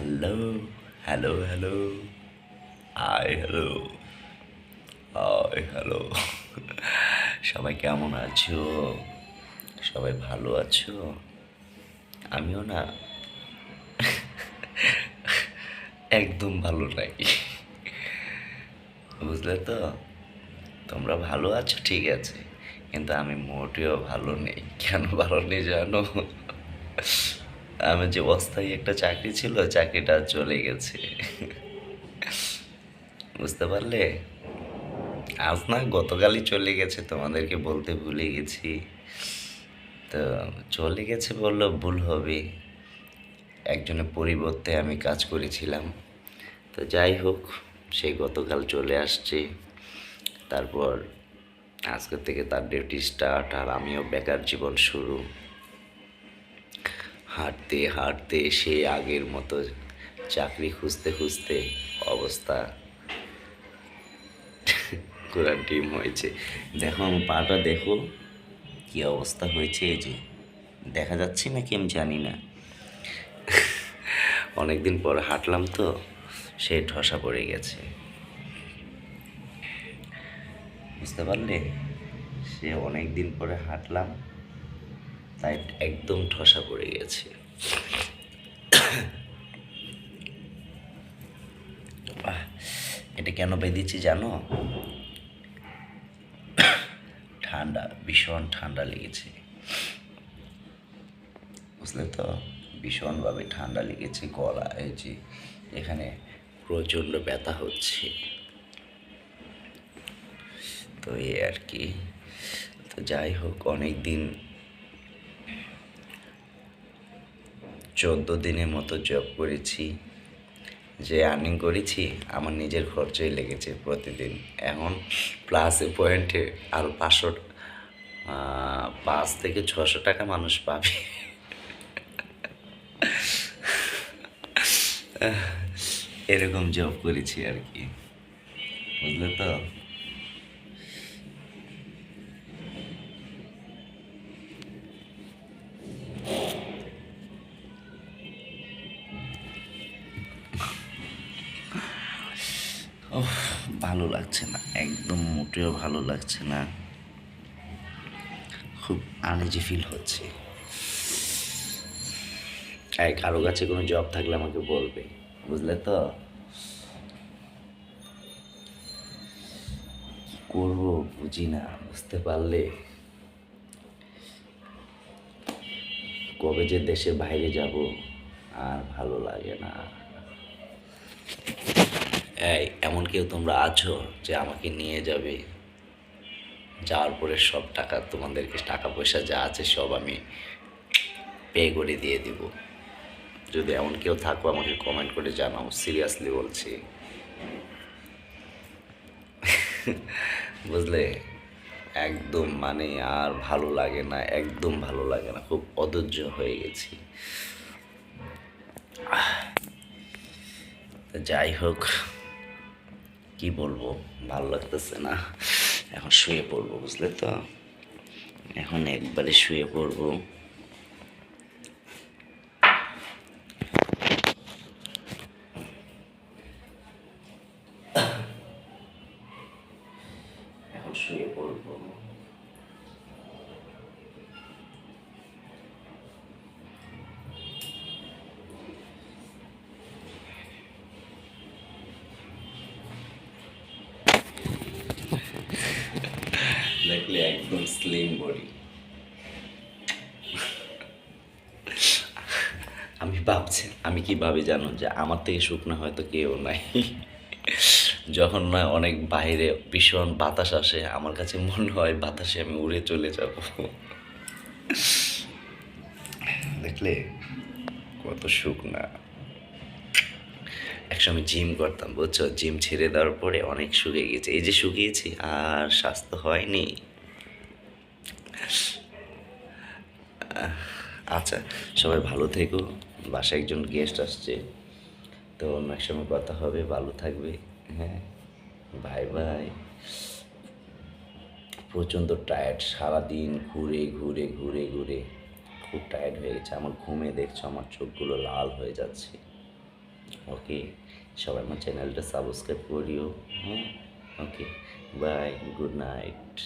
Hello, hello, hello, আয় hello, আয় hello. সবাই কেমন আছো? সবাই ভালো আছো? আমিও না একদম ভালো নাই। বুঝলে তো? তোমরা ভালো আছো ঠিক আছে, কিন্তু আমি মোটেও ভালো নেই। কেন ভালো নেই জানো? আমি যে অস্থায়ী একটা চাকরি ছিল, চাকরিটা চলে গেছে। বুঝতে পারলে? আজ না গতকালই চলে গেছে, তোমাদেরকে বলতে ভুলে গেছি। তো চলে গেছে বললেও ভুল হবে, একজনের পরিবর্তে আমি কাজ করেছিলাম। তো যাই হোক, সেই গতকাল চলে আসছে। তারপর আজকের থেকে তার ডিউটি স্টার্ট, আর আমিও বেকার জীবন শুরু। হাঁটতে হাঁটতে সে আগের মতো চাকরি খুঁজতে খুঁজতে অবস্থা ঘোড়ার ডিম হয়েছে। দেখো আমার পাটা দেখো কি অবস্থা হয়েছে। এই যে দেখা যাচ্ছে নাকি আমি জানি না, অনেকদিন পর হাঁটলাম তো, সে ঠসা পড়ে গেছে। বুঝতে পারলে? সে অনেক দিন পরে হাঁটলাম, তাই একদম ঠসা পড়ে গেছে। এটা কেন বেঁধেছি জানো? ঠান্ডা, ভীষণ ঠান্ডা লেগেছে। বুঝলে তো? ভীষণভাবে ঠান্ডা লেগেছে, গলা এই যে এখানে প্রচণ্ড ব্যথা হচ্ছে। তো এই আর কি। তো যাই হোক, অনেক দিন 14 দিনের মতো জব করেছি, যে আর্নিং করেছি আমার নিজের খরচই লেগেছে প্রতিদিন। এখন প্লাসে পয়েন্টে আরও 5 থেকে 600 টাকা মানুষ পাবে। এরকম জব করেছি আর কি। বুঝলে তো? ওহ, ভালো লাগছে না, একদম মোটেও ভালো লাগছে না। খুব আনইজি ফিল হচ্ছে। কারো কাছে কোনো জব থাকলে আমাকে বলবে। বুঝলে তো? কি করবো বুঝি না, বুঝতে পারলে? কবে যে দেশের বাইরে যাব, আর ভালো লাগে না। এই এমন কেউ তোমরা আছো যে আমাকে নিয়ে যাবে? যাওয়ার পরে সব টাকা তোমাদেরকে, টাকা পয়সা যা আছে সব আমি পে করে দিয়ে দিব। যদি এমন কেউ থাকো আমাকে কমেন্ট করে জানাও, সিরিয়াসলি বলছি। বুঝলে? একদম মানে আর ভালো লাগে না, একদম ভালো লাগে না, খুব অধৈর্য হয়ে গেছি। তো যাই হোক, কি বলবো, ভালো লাগতেছে না। এখন শুয়ে পড়বো, বুঝলে তো? এখন একবারে শুয়ে পড়বো। এখন শুয়ে পড়বো। দেখলে একদম স্লিম বডি। আমি ভাবছি, আমি কি ভাবি জানো, যে আমার থেকে শুকনা হয়তো কেউ নাই। যখন না অনেক বাইরে ভীষণ বাতাস আসে, আমার কাছে মনে হয় বাতাসে আমি উড়ে চলে যাব। দেখলে কত শুকনা। একসময় জিম করতাম, বুঝছো? জিম ছেড়ে দেওয়ার পরে অনেক শুকিয়ে গেছে, এই যে শুকিয়েছি, আর স্বাস্থ্য হয়নি। আচ্ছা, সবাই ভালো থেকো। বাসায় একজন গেস্ট আসছে, তো অন্য এক সময় কথা হবে। ভালো থাকবে। হ্যাঁ, বাই বাই। প্রচণ্ড টায়ার্ড, সারাদিন ঘুরে ঘুরে ঘুরে ঘুরে খুব টায়ার্ড হয়ে গেছে আমার। ঘুমে দেখছো আমার চোখগুলো লাল হয়ে যাচ্ছে। ওকে, সবাই আমার চ্যানেলটা সাবস্ক্রাইব করিও। হ্যাঁ, ওকে, বাই, গুড নাইট।